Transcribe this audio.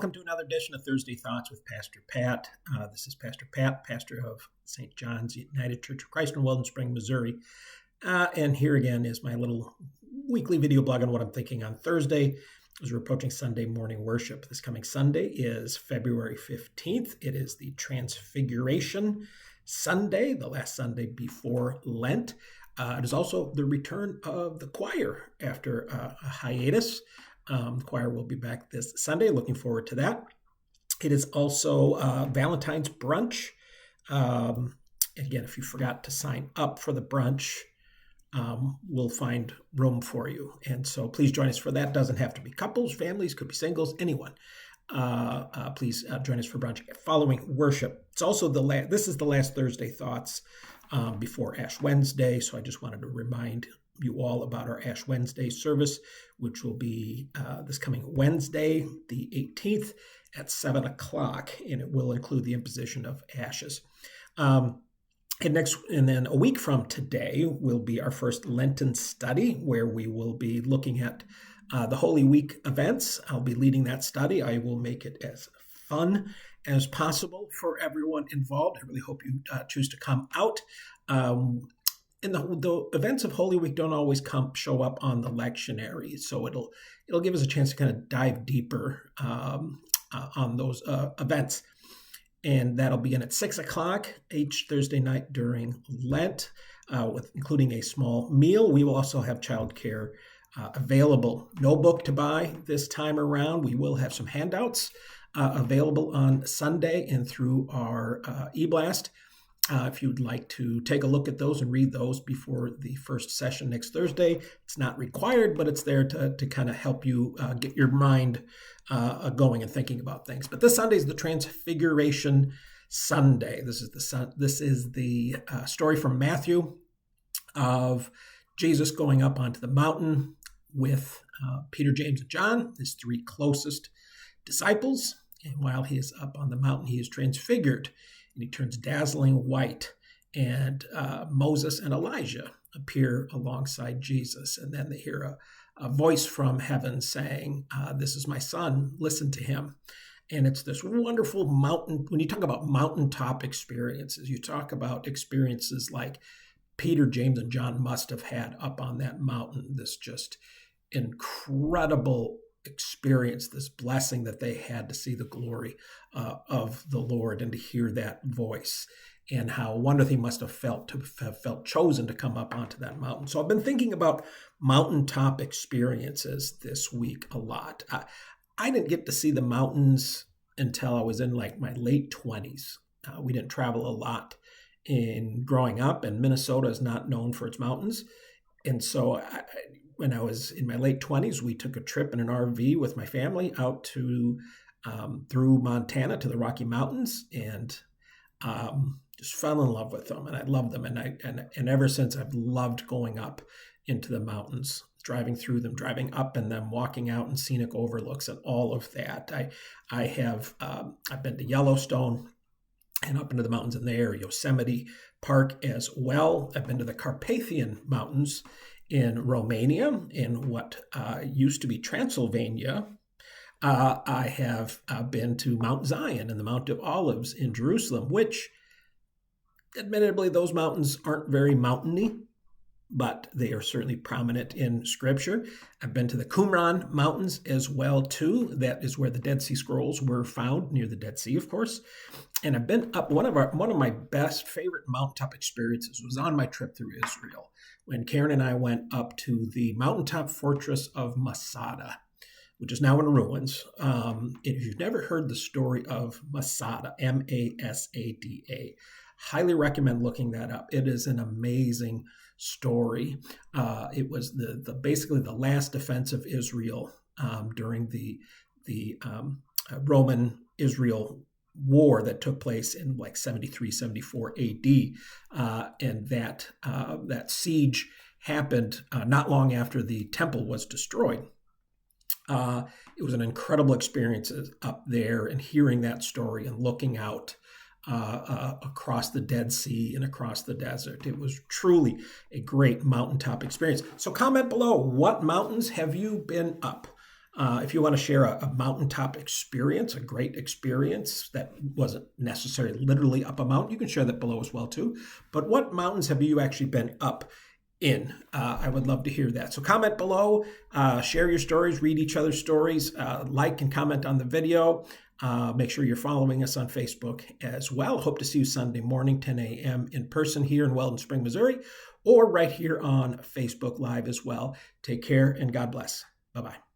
welcome to another edition of Thursday Thoughts with Pastor Pat. This is Pastor Pat, pastor of St. John's United Church of Christ in Weldon Spring, Missouri. And here again is my little weekly video blog on what I'm thinking on Thursday as we're approaching Sunday morning worship. This coming Sunday is February 15th. It is the Transfiguration Sunday, the last Sunday before Lent. It is also the return of the choir after a hiatus. The choir will be back this Sunday. Looking forward to that. It is also Valentine's brunch. Again, if you forgot to sign up for the brunch, we'll find room for you. And so please join us for that. Doesn't have to be couples, families, could be singles, anyone. Please join us for brunch following worship. It's also this is the last Thursday Thoughts before Ash Wednesday. So I just wanted to remind you all about our Ash Wednesday service, which will be this coming Wednesday, the 18th at 7 o'clock, and it will include the imposition of ashes. And then a week from today will be our first Lenten study, where we will be looking at the Holy Week events. I'll be leading that study. I will make it as fun as possible for everyone involved. I really hope you choose to come out. And the events of Holy Week don't always show up on the lectionary, so it'll give us a chance to kind of dive deeper on those events. And that'll begin at 6 o'clock each Thursday night during Lent, including a small meal. We will also have childcare available. No book to buy this time around. We will have some handouts available on Sunday and through our e-blast. If you'd like to take a look at those and read those before the first session next Thursday, it's not required, but it's there to kind of help you get your mind going and thinking about things. But this Sunday is the Transfiguration Sunday. This is the story from Matthew of Jesus going up onto the mountain with Peter, James, and John, his three closest disciples. And while he is up on the mountain, he is transfigured. And he turns dazzling white, and Moses and Elijah appear alongside Jesus. And then they hear a voice from heaven saying, "This is my son, listen to him." And it's this wonderful mountain. When you talk about mountaintop experiences, you talk about experiences like Peter, James, and John must have had up on that mountain. This just incredible experience, this blessing that they had to see the glory of the Lord and to hear that voice, and how wonderful he must have felt to have felt chosen to come up onto that mountain. So I've been thinking about mountaintop experiences this week a lot. I didn't get to see the mountains until I was in like my late 20s. We didn't travel a lot in growing up, and Minnesota is not known for its mountains. And so when I was in my late 20s, we took a trip in an RV with my family out to through Montana to the Rocky Mountains, and just fell in love with them. And I loved them. And ever since, I've loved going up into the mountains, driving through them, driving up in them, walking out in scenic overlooks, and all of that. I've been to Yellowstone and up into the mountains in there, Yosemite Park as well. I've been to the Carpathian Mountains in Romania, in what used to be Transylvania. I have been to Mount Zion and the Mount of Olives in Jerusalem, which, admittedly, those mountains aren't very mountainy, but they are certainly prominent in Scripture. I've been to the Qumran Mountains as well, too. That is where the Dead Sea Scrolls were found, near the Dead Sea, of course. And I've been up, one of my best favorite mountaintop experiences was on my trip through Israel, when Karen and I went up to the mountaintop fortress of Masada, which is now in ruins. If you've never heard the story of Masada, Masada, highly recommend looking that up. It is an amazing story. It was basically the last defense of Israel during the Roman-Israel war that took place in like 73, 74 AD. And that siege happened not long after the temple was destroyed. It was an incredible experience up there, and hearing that story and looking out across the Dead Sea and across the desert. It was truly a great mountaintop experience. So comment below, what mountains have you been up? If you want to share a mountaintop experience, a great experience that wasn't necessarily literally up a mountain, you can share that below as well too. But what mountains have you actually been up in? I would love to hear that. So comment below, share your stories, read each other's stories, like and comment on the video. Make sure you're following us on Facebook as well. Hope to see you Sunday morning, 10 a.m. in person here in Weldon Spring, Missouri, or right here on Facebook Live as well. Take care and God bless. Bye-bye.